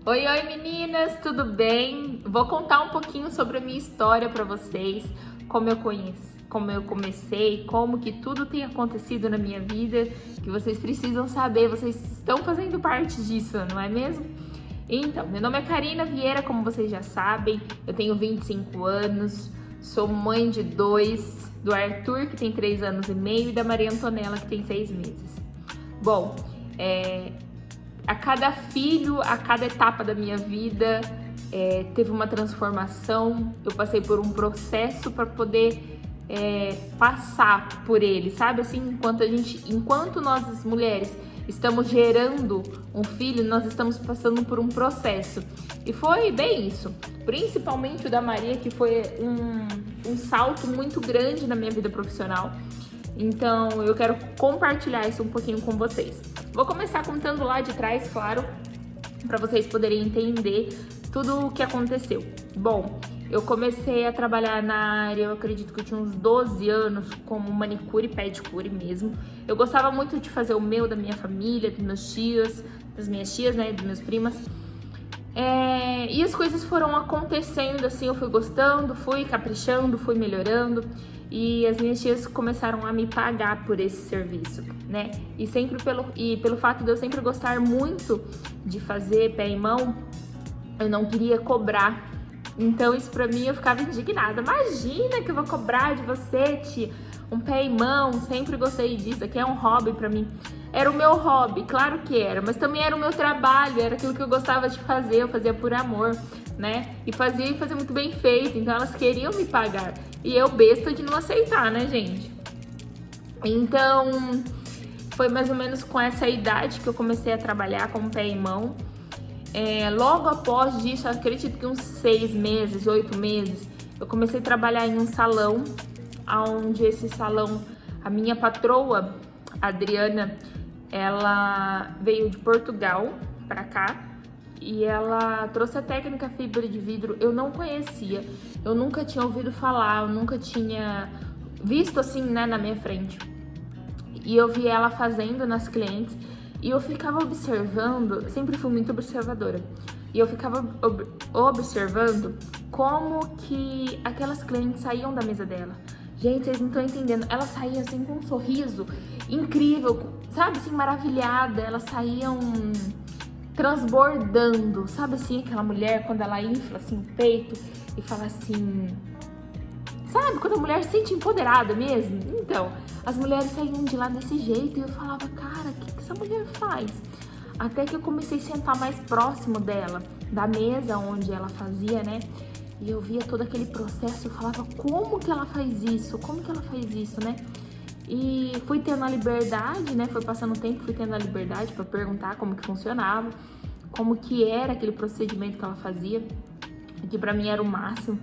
Oi, oi meninas, tudo bem? Vou contar um pouquinho sobre a minha história para vocês, como eu conheci, como eu comecei, como que tudo tem acontecido na minha vida, que vocês precisam saber, vocês estão fazendo parte disso, não é mesmo? Então, meu nome é Karina Vieira, como vocês já sabem, eu tenho 25 anos, sou mãe de dois, do Arthur, que tem 3 anos e meio, e da Maria Antonella, que tem 6 meses. Bom, a cada filho, a cada etapa da minha vida, teve uma transformação. Eu passei por um processo para poder passar por ele, sabe? Assim, enquanto nós as mulheres estamos gerando um filho, nós estamos passando por um processo. E foi bem isso, principalmente o da Maria, que foi um salto muito grande na minha vida profissional. Então, eu quero compartilhar isso um pouquinho com vocês. Vou começar contando lá de trás, claro, para vocês poderem entender tudo o que aconteceu. Bom, eu comecei a trabalhar na área, eu acredito que eu tinha uns 12 anos, como manicure e pedicure mesmo. Eu gostava muito de fazer o meu, da minha família, dos meus tios, das minhas tias, né, das minhas primas. E as coisas foram acontecendo assim, eu fui gostando, fui caprichando, fui melhorando. E as minhas tias começaram a me pagar por esse serviço, né? E pelo fato de eu sempre gostar muito de fazer pé e mão, eu não queria cobrar. Então isso pra mim eu ficava indignada. Imagina que eu vou cobrar de você, tia, um pé e mão, sempre gostei disso, aqui é um hobby pra mim. Era o meu hobby, claro que era, mas também era o meu trabalho, era aquilo que eu gostava de fazer, eu fazia por amor, né? E fazia muito bem feito, então elas queriam me pagar. E eu besta de não aceitar, né, gente? Então, foi mais ou menos com essa idade que eu comecei a trabalhar com pé e mão. Logo após disso, acredito que uns 6 meses, 8 meses, eu comecei a trabalhar em um salão, onde esse salão, a minha patroa, a Adriana, ela veio de Portugal pra cá e ela trouxe a técnica fibra de vidro. Eu não conhecia, eu nunca tinha ouvido falar, eu nunca tinha visto assim, né, na minha frente. E eu vi ela fazendo nas clientes e eu ficava observando, sempre fui muito observadora, e eu ficava observando como que aquelas clientes saíam da mesa dela. Gente, vocês não estão entendendo, elas saíam assim com um sorriso incrível, sabe, assim, maravilhada, elas saíam transbordando, sabe assim, aquela mulher quando ela infla assim o peito e fala assim, sabe, quando a mulher se sente empoderada mesmo? Então, as mulheres saíam de lá desse jeito e eu falava, cara, o que essa mulher faz? Até que eu comecei a sentar mais próximo dela, da mesa onde ela fazia, né? E eu via todo aquele processo, eu falava, como que ela faz isso? Como que ela faz isso, né? E fui tendo a liberdade, né? Foi passando o tempo, fui tendo a liberdade para perguntar como que funcionava, como que era aquele procedimento que ela fazia, que para mim era o máximo.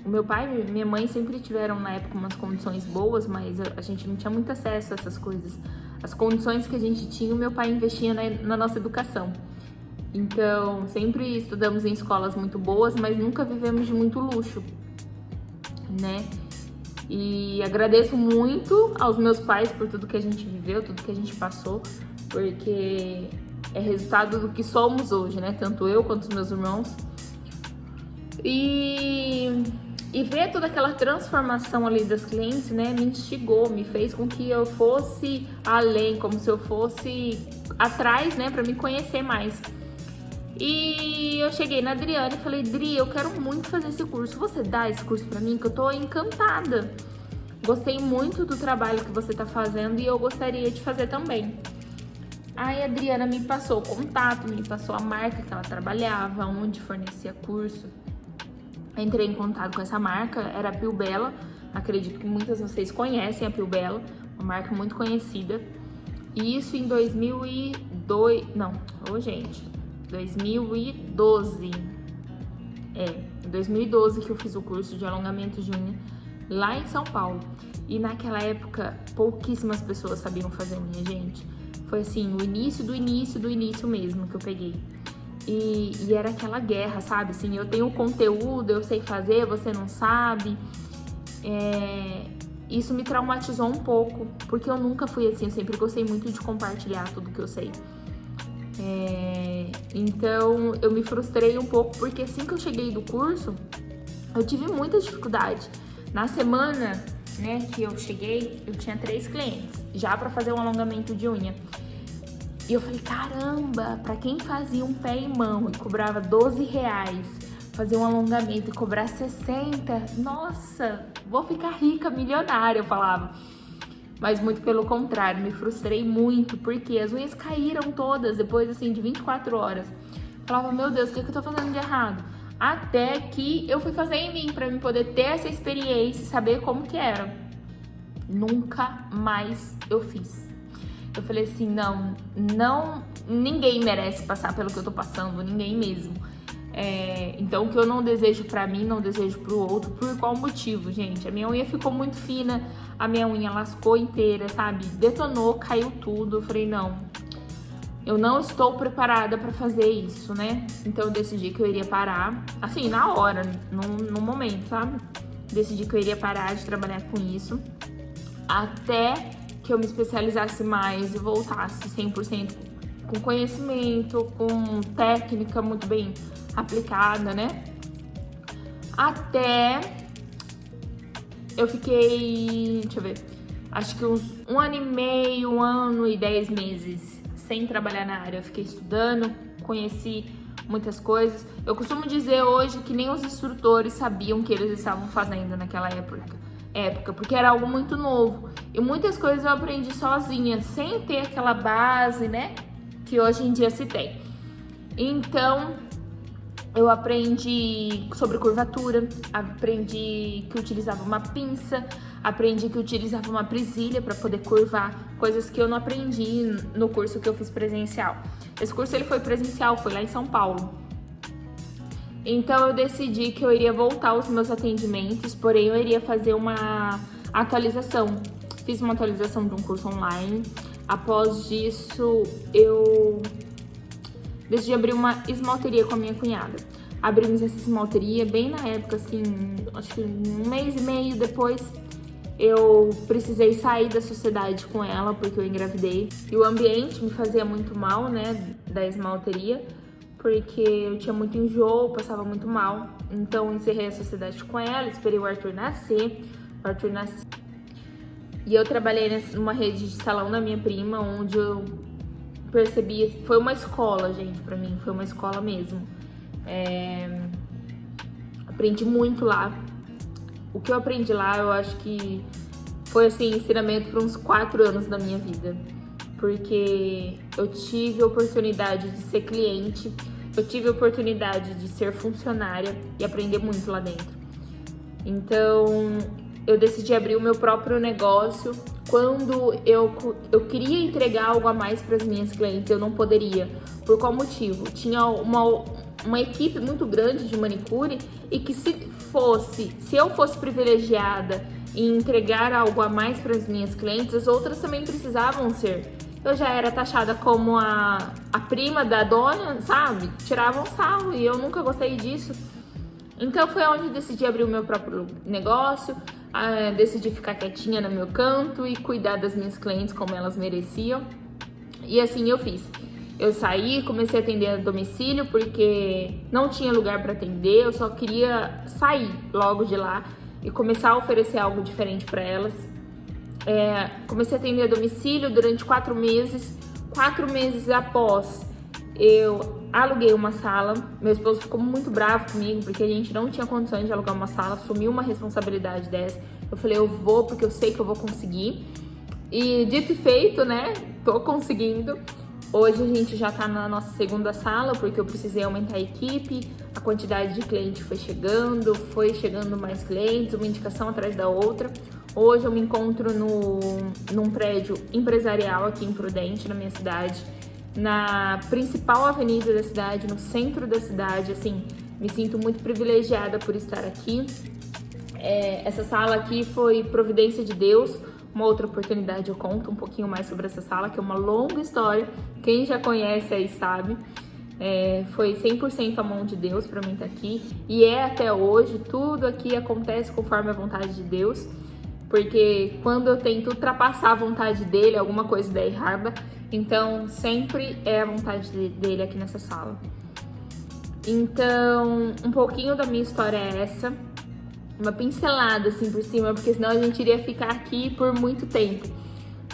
O meu pai e minha mãe sempre tiveram na época umas condições boas, mas a gente não tinha muito acesso a essas coisas. As condições que a gente tinha, o meu pai investia na nossa educação. Então, sempre estudamos em escolas muito boas, mas nunca vivemos de muito luxo, né? E agradeço muito aos meus pais por tudo que a gente viveu, tudo que a gente passou, porque é resultado do que somos hoje, né? Tanto eu quanto os meus irmãos. E ver toda aquela transformação ali das clientes, né, me instigou, me fez com que eu fosse além, como se eu fosse atrás, né, para me conhecer mais. E eu cheguei na Adriana e falei, Dri, eu quero muito fazer esse curso, você dá esse curso pra mim? Que eu tô encantada. Gostei muito do trabalho que você tá fazendo e eu gostaria de fazer também. Aí a Adriana me passou o contato, me passou a marca que ela trabalhava, onde fornecia curso. Entrei em contato com essa marca, era a Pilbella, acredito que muitas de vocês conhecem a Pilbella, uma marca muito conhecida. E isso em 2002, não, gente, 2012. Em 2012 que eu fiz o curso de alongamento de unha lá em São Paulo. E naquela época, pouquíssimas pessoas sabiam fazer unha, gente. Foi assim, o início do início do início mesmo que eu peguei. E era aquela guerra, sabe? Assim, eu tenho conteúdo, eu sei fazer, você não sabe. Isso me traumatizou um pouco, porque eu nunca fui assim, eu sempre gostei muito de compartilhar tudo que eu sei. Então eu me frustrei um pouco, porque assim que eu cheguei do curso, eu tive muita dificuldade. Na semana, né, que eu cheguei, eu tinha 3 clientes já para fazer um alongamento de unha. E eu falei, caramba, para quem fazia um pé e mão e cobrava R$12, fazer um alongamento e cobrar 60, nossa, vou ficar rica, milionária, eu falava. Mas muito pelo contrário, me frustrei muito, porque as unhas caíram todas depois, assim, de 24 horas. Eu falava, meu Deus, o que eu tô fazendo de errado? Até que eu fui fazer em mim, pra me poder ter essa experiência e saber como que era. Nunca mais eu fiz. Eu falei assim, não, ninguém merece passar pelo que eu tô passando, ninguém mesmo. Então, o que eu não desejo pra mim, não desejo pro outro. Por qual motivo, gente? A minha unha ficou muito fina, a minha unha lascou inteira, sabe? Detonou, caiu tudo. Eu falei, não, eu não estou preparada pra fazer isso, né? Então, eu decidi que eu iria parar, assim, na hora, no momento, sabe? Decidi que eu iria parar de trabalhar com isso, até que eu me especializasse mais e voltasse 100% com conhecimento, com técnica muito bem aplicada, né? Até eu fiquei, deixa eu ver, acho que uns 1 ano e meio, 1 ano e 10 meses sem trabalhar na área. Eu fiquei estudando, conheci muitas coisas. Eu costumo dizer hoje que nem os instrutores sabiam o que eles estavam fazendo naquela época, porque era algo muito novo. E muitas coisas eu aprendi sozinha, sem ter aquela base, né, que hoje em dia se tem. Então, eu aprendi sobre curvatura, aprendi que utilizava uma pinça, aprendi que utilizava uma presilha para poder curvar, coisas que eu não aprendi no curso que eu fiz presencial. Esse curso ele foi presencial, foi lá em São Paulo. Então eu decidi que eu iria voltar aos meus atendimentos, porém eu iria fazer uma atualização. Fiz uma atualização de um curso online. Após isso, eu decidi abrir uma esmalteria com a minha cunhada. Abrimos essa esmalteria bem na época, assim, acho que 1 mês e meio depois eu precisei sair da sociedade com ela porque eu engravidei. E o ambiente me fazia muito mal, né, da esmalteria, porque eu tinha muito enjoo, passava muito mal. Então encerrei a sociedade com ela, esperei o Arthur nascer. E eu trabalhei numa rede de salão da minha prima, onde eu percebi, foi uma escola, gente, pra mim, foi uma escola mesmo. Aprendi muito lá. O que eu aprendi lá, eu acho que foi, assim, ensinamento por uns 4 anos da minha vida. Porque eu tive a oportunidade de ser cliente, eu tive a oportunidade de ser funcionária e aprender muito lá dentro. Então, eu decidi abrir o meu próprio negócio. Quando eu queria entregar algo a mais para as minhas clientes, eu não poderia. Por qual motivo? Tinha uma equipe muito grande de manicure e que se eu fosse privilegiada em entregar algo a mais para as minhas clientes, as outras também precisavam ser. Eu já era taxada como a prima da dona, sabe? Tiravam sarro e eu nunca gostei disso. Então foi onde decidi abrir o meu próprio negócio, decidi ficar quietinha no meu canto e cuidar das minhas clientes como elas mereciam. E assim eu fiz. Eu saí, comecei a atender a domicílio porque não tinha lugar para atender, eu só queria sair logo de lá e começar a oferecer algo diferente para elas. Comecei a atender a domicílio durante 4 meses. 4 meses após, eu aluguei uma sala. Meu esposo ficou muito bravo comigo porque a gente não tinha condições de alugar uma sala, assumiu uma responsabilidade dessa. Eu falei, eu vou porque eu sei que eu vou conseguir. E dito e feito, né? Tô conseguindo. Hoje a gente já tá na nossa 2ª sala porque eu precisei aumentar a equipe, a quantidade de clientes foi chegando mais clientes, uma indicação atrás da outra. Hoje eu me encontro num prédio empresarial aqui em Prudente, na minha cidade, na principal avenida da cidade, no centro da cidade. Assim, me sinto muito privilegiada por estar aqui. Essa sala aqui foi providência de Deus. Uma outra oportunidade eu conto um pouquinho mais sobre essa sala, que é uma longa história. Quem já conhece aí sabe. Foi 100% a mão de Deus para mim estar aqui. E até hoje, tudo aqui acontece conforme a vontade de Deus. Porque quando eu tento ultrapassar a vontade dele, alguma coisa der errada, Então, sempre é a vontade dele aqui nessa sala. Então, um pouquinho da minha história é essa. Uma pincelada assim por cima, porque senão a gente iria ficar aqui por muito tempo.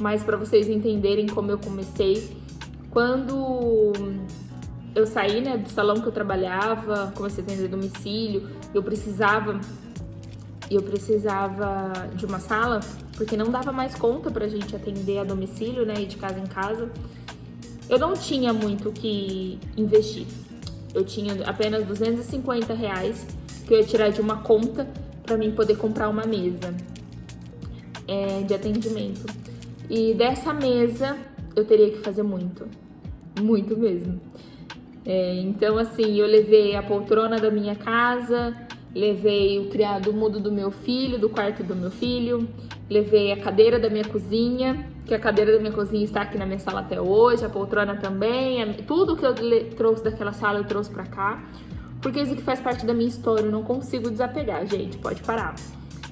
Mas para vocês entenderem como eu comecei, quando eu saí, né, do salão que eu trabalhava, comecei a atender domicílio, eu precisava de uma sala, porque não dava mais conta pra gente atender a domicílio, né, e de casa em casa. Eu não tinha muito o que investir. Eu tinha apenas R$250 que eu ia tirar de uma conta para mim poder comprar uma mesa de atendimento. E dessa mesa eu teria que fazer muito mesmo. Então, assim, eu levei a poltrona da minha casa, levei o criado mudo do meu filho, do quarto do meu filho, levei a cadeira da minha cozinha, que a cadeira da minha cozinha está aqui na minha sala até hoje, a poltrona também, tudo que eu trouxe daquela sala eu trouxe pra cá, porque isso aqui faz parte da minha história, eu não consigo desapegar, gente, pode parar,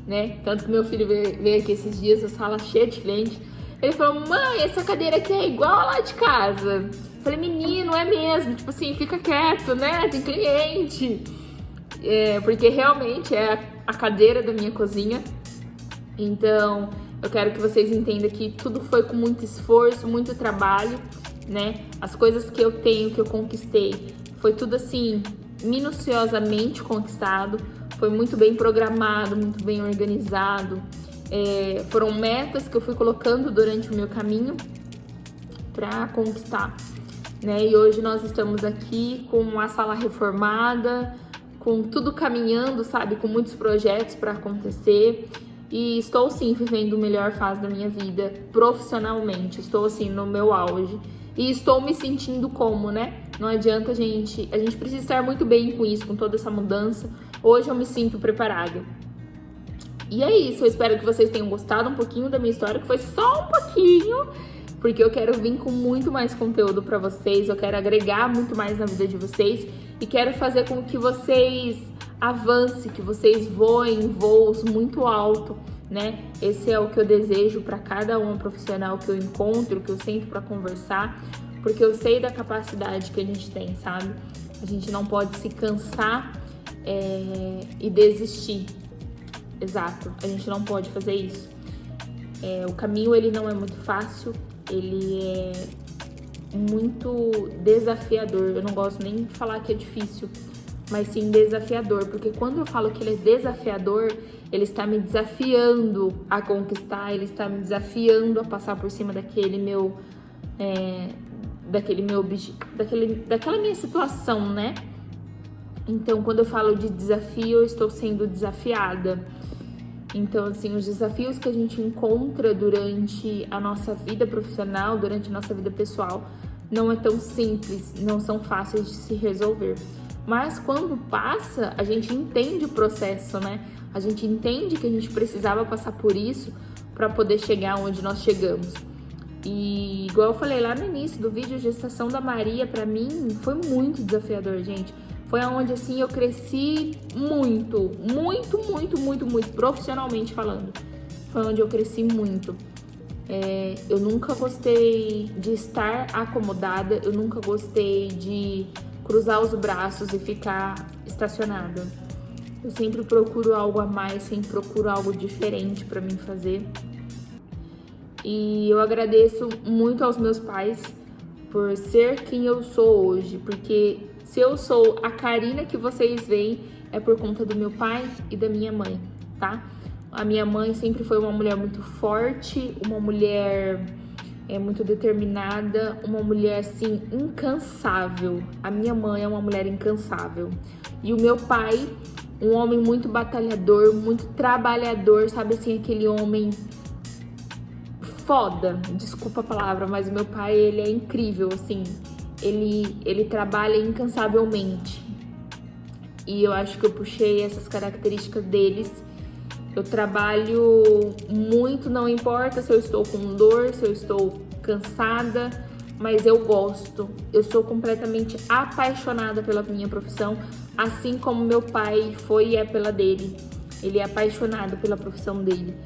né? Tanto que meu filho veio aqui esses dias, a sala cheia de cliente, ele falou, mãe, essa cadeira aqui é igual a lá de casa. Eu falei, menino, é mesmo, tipo assim, fica quieto, né, tem cliente. Porque realmente é a cadeira da minha cozinha. Então, eu quero que vocês entendam que tudo foi com muito esforço, muito trabalho, né? As coisas que eu tenho, que eu conquistei, foi tudo assim, minuciosamente conquistado. Foi muito bem programado, muito bem organizado. Foram metas que eu fui colocando durante o meu caminho para conquistar, né? E hoje nós estamos aqui com a sala reformada, com tudo caminhando, sabe? Com muitos projetos para acontecer. E estou, sim, vivendo a melhor fase da minha vida profissionalmente. Estou, assim, no meu auge. E estou me sentindo como, né? Não adianta a gente precisa estar muito bem com isso, com toda essa mudança. Hoje eu me sinto preparada. E é isso, eu espero que vocês tenham gostado um pouquinho da minha história, que foi só um pouquinho, porque eu quero vir com muito mais conteúdo para vocês, eu quero agregar muito mais na vida de vocês e quero fazer com que vocês avancem, que vocês voem em voos muito alto, né? Esse é o que eu desejo para cada uma profissional que eu encontro, que eu sento para conversar, porque eu sei da capacidade que a gente tem, sabe? A gente não pode se cansar e desistir. Exato, a gente não pode fazer isso. O caminho, ele não é muito fácil, ele é muito desafiador. Eu não gosto nem de falar que é difícil, mas sim desafiador, porque quando eu falo que ele é desafiador, ele está me desafiando a conquistar, ele está me desafiando a passar por cima daquela minha situação, né? Então, quando eu falo de desafio, eu estou sendo desafiada. Então, assim, os desafios que a gente encontra durante a nossa vida profissional, durante a nossa vida pessoal, não é tão simples, não são fáceis de se resolver. Mas quando passa, a gente entende o processo, né? A gente entende que a gente precisava passar por isso para poder chegar onde nós chegamos. E igual eu falei lá no início do vídeo, a gestação da Maria, para mim, foi muito desafiador, gente. Foi onde, assim, eu cresci muito, profissionalmente falando. Foi onde eu cresci muito. Eu nunca gostei de estar acomodada, eu nunca gostei de cruzar os braços e ficar estacionada. Eu sempre procuro algo a mais, sempre procuro algo diferente para mim fazer. E eu agradeço muito aos meus pais por ser quem eu sou hoje, porque se eu sou a Karina que vocês veem, é por conta do meu pai e da minha mãe, tá? A minha mãe sempre foi uma mulher muito forte, uma mulher muito determinada, uma mulher, assim, incansável. A minha mãe é uma mulher incansável. E o meu pai, um homem muito batalhador, muito trabalhador, sabe assim, aquele homem foda, desculpa a palavra, mas o meu pai, ele é incrível, assim. Ele trabalha incansavelmente. E eu acho que eu puxei essas características deles. Eu trabalho muito, não importa se eu estou com dor, se eu estou cansada, mas eu gosto. Eu sou completamente apaixonada pela minha profissão, assim como meu pai foi e é pela dele. Ele é apaixonado pela profissão dele.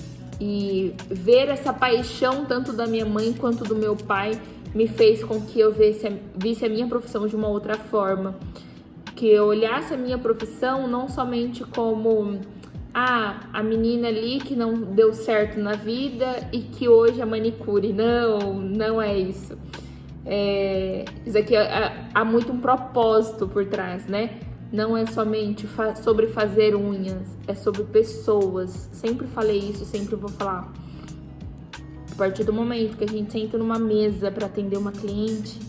E ver essa paixão tanto da minha mãe quanto do meu pai me fez com que eu visse a minha profissão de uma outra forma, que eu olhasse a minha profissão não somente como a menina ali que não deu certo na vida e que hoje é manicure. Não é isso. Isso aqui há muito um propósito por trás, né? Não é somente sobre fazer unhas, é sobre pessoas. Sempre falei isso, sempre vou falar. A partir do momento que a gente senta numa mesa para atender uma cliente,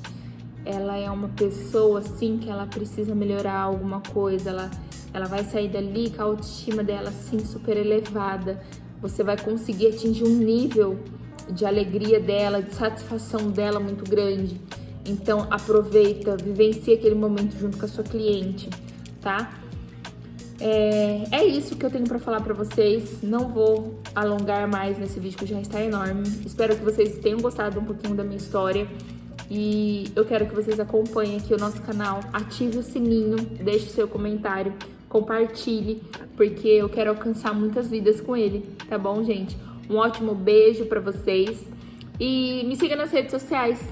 ela é uma pessoa, assim, que ela precisa melhorar alguma coisa. Ela vai sair dali com a autoestima dela, assim, super elevada. Você vai conseguir atingir um nível de alegria dela, de satisfação dela muito grande. Então, aproveita, vivencie aquele momento junto com a sua cliente, tá? É isso que eu tenho pra falar pra vocês. Não vou alongar mais nesse vídeo, que já está enorme. Espero que vocês tenham gostado um pouquinho da minha história. E eu quero que vocês acompanhem aqui o nosso canal, ative o sininho, deixe seu comentário, compartilhe, porque eu quero alcançar muitas vidas com ele, tá bom, gente? Um ótimo beijo pra vocês e me siga nas redes sociais.